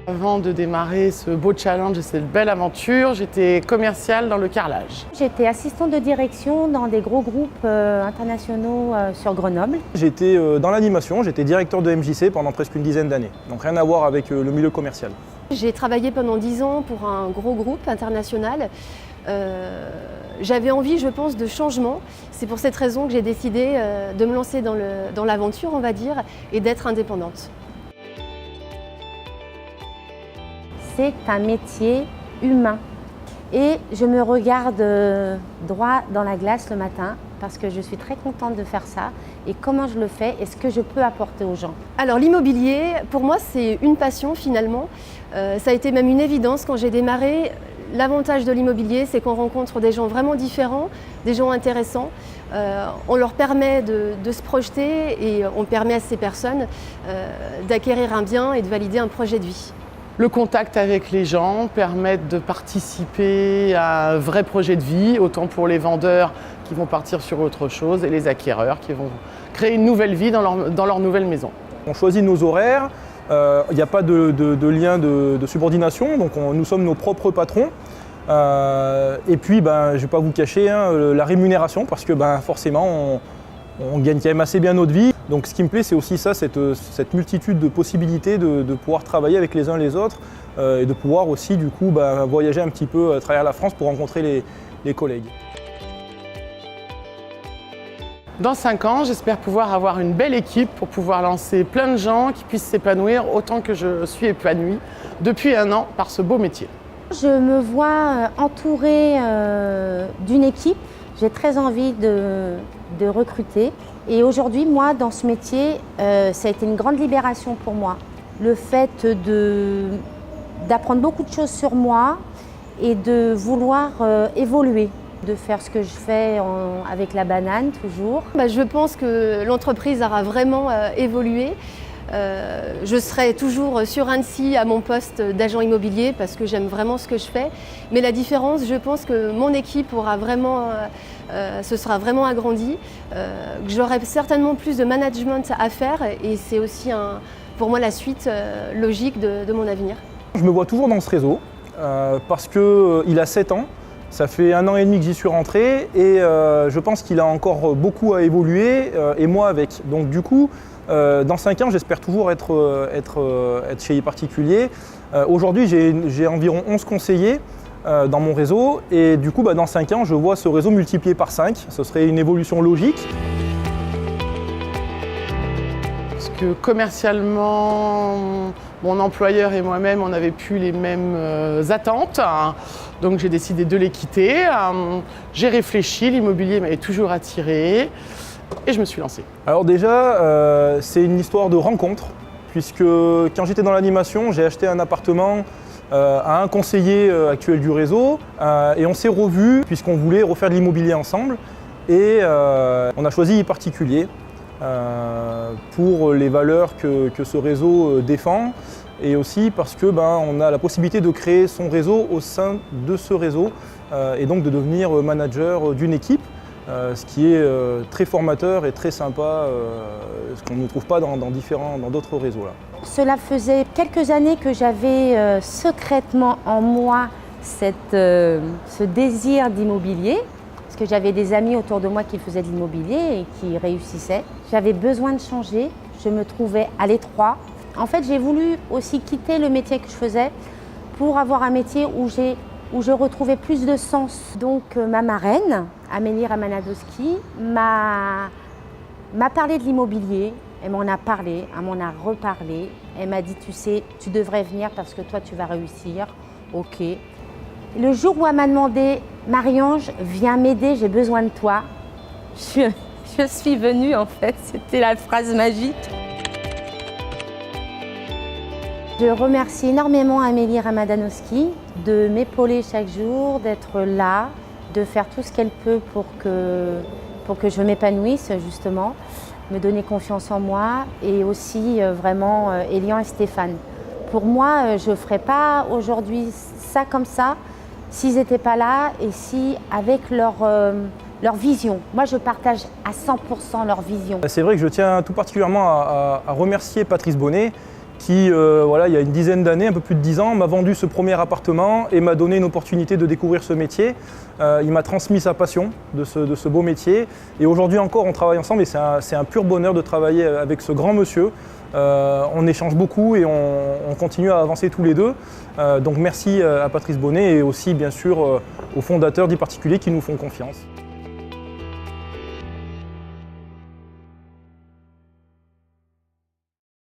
Avant de démarrer ce beau challenge et cette belle aventure, j'étais commerciale dans le carrelage. J'étais assistante de direction dans des gros groupes internationaux sur Grenoble. J'étais dans l'animation, j'étais directeur de MJC pendant presque une dizaine d'années, donc rien à voir avec le milieu commercial. J'ai travaillé pendant 10 ans pour un gros groupe international. J'avais envie, je pense, de changement. C'est pour cette raison que j'ai décidé de me lancer dans l'aventure, on va dire, et d'être indépendante. C'est un métier humain et je me regarde droit dans la glace le matin parce que je suis très contente de faire ça et comment je le fais et ce que je peux apporter aux gens. Alors l'immobilier, pour moi, c'est une passion finalement. Ça a été même une évidence quand j'ai démarré. L'avantage de l'immobilier, c'est qu'on rencontre des gens vraiment différents, des gens intéressants. On leur permet de se projeter et on permet à ces personnes d'acquérir un bien et de valider un projet de vie. Le contact avec les gens permet de participer à un vrai projet de vie, autant pour les vendeurs qui vont partir sur autre chose et les acquéreurs qui vont créer une nouvelle vie dans leur nouvelle maison. On choisit nos horaires, il n'y a pas de lien de subordination, donc nous sommes nos propres patrons. Et puis, je ne vais pas vous cacher la rémunération, parce que forcément, on gagne quand même assez bien notre vie. Donc ce qui me plaît, c'est aussi ça, cette multitude de possibilités de pouvoir travailler avec les uns les autres et de pouvoir aussi du coup voyager un petit peu à travers la France pour rencontrer les collègues. Dans 5 ans, j'espère pouvoir avoir une belle équipe pour pouvoir lancer plein de gens qui puissent s'épanouir autant que je suis épanouie depuis 1 an par ce beau métier. Je me vois entourée d'une équipe. J'ai très envie de recruter. Et aujourd'hui, moi, dans ce métier, ça a été une grande libération pour moi. Le fait d'apprendre beaucoup de choses sur moi et de vouloir évoluer, de faire ce que je fais avec la banane toujours. Je pense que l'entreprise aura vraiment évolué. Je serai toujours sur Annecy à mon poste d'agent immobilier parce que j'aime vraiment ce que je fais. Mais la différence, je pense que mon équipe aura vraiment, se sera vraiment agrandie, que j'aurai certainement plus de management à faire et c'est aussi pour moi la suite logique de mon avenir. Je me vois toujours dans ce réseau parce qu'il a 7 ans. Ça fait 1 an et demi que j'y suis rentré et je pense qu'il a encore beaucoup à évoluer et moi avec. Donc du coup, dans 5 ans, j'espère toujours être chez les particuliers. Aujourd'hui, j'ai environ 11 conseillers dans mon réseau et du coup, dans 5 ans, je vois ce réseau multiplié par 5. Ce serait une évolution logique. Parce que commercialement, mon employeur et moi-même, on n'avait plus les mêmes attentes. Donc j'ai décidé de les quitter. J'ai réfléchi, l'immobilier m'avait toujours attiré et je me suis lancée. Alors déjà, c'est une histoire de rencontre, puisque quand j'étais dans l'animation, j'ai acheté un appartement à un conseiller actuel du réseau et on s'est revus puisqu'on voulait refaire de l'immobilier ensemble et on a choisi particulier pour les valeurs que ce réseau défend. Et aussi parce que on a la possibilité de créer son réseau au sein de ce réseau et donc de devenir manager d'une équipe, ce qui est très formateur et très sympa, ce qu'on ne trouve pas dans d'autres réseaux là. Cela faisait quelques années que j'avais secrètement en moi ce désir d'immobilier, parce que j'avais des amis autour de moi qui faisaient de l'immobilier et qui réussissaient. J'avais besoin de changer, je me trouvais à l'étroit. En fait, j'ai voulu aussi quitter le métier que je faisais pour avoir un métier où je retrouvais plus de sens. Donc ma marraine, Amélie Ramanadowski, m'a parlé de l'immobilier. Elle m'en a parlé, elle m'en a reparlé. Elle m'a dit, tu sais, tu devrais venir parce que toi, tu vas réussir. Ok. Le jour où elle m'a demandé, Marie-Ange, viens m'aider, j'ai besoin de toi. Je suis venue en fait, c'était la phrase magique. Je remercie énormément Amélie Ramanadowski de m'épauler chaque jour, d'être là, de faire tout ce qu'elle peut pour que je m'épanouisse justement, me donner confiance en moi et aussi vraiment Elian et Stéphane. Pour moi, je ne ferais pas aujourd'hui ça comme ça s'ils n'étaient pas là et si avec leur vision. Moi, je partage à 100% leur vision. C'est vrai que je tiens tout particulièrement à remercier Patrice Bonnet qui, voilà, il y a une dizaine d'années, un peu plus de 10 ans, m'a vendu ce premier appartement et m'a donné une opportunité de découvrir ce métier. Il m'a transmis sa passion de ce beau métier. Et aujourd'hui encore, on travaille ensemble et c'est un pur bonheur de travailler avec ce grand monsieur. On échange beaucoup et on continue à avancer tous les deux. Donc merci à Patrice Bonnet et aussi bien sûr aux fondateurs d'I Particulier qui nous font confiance.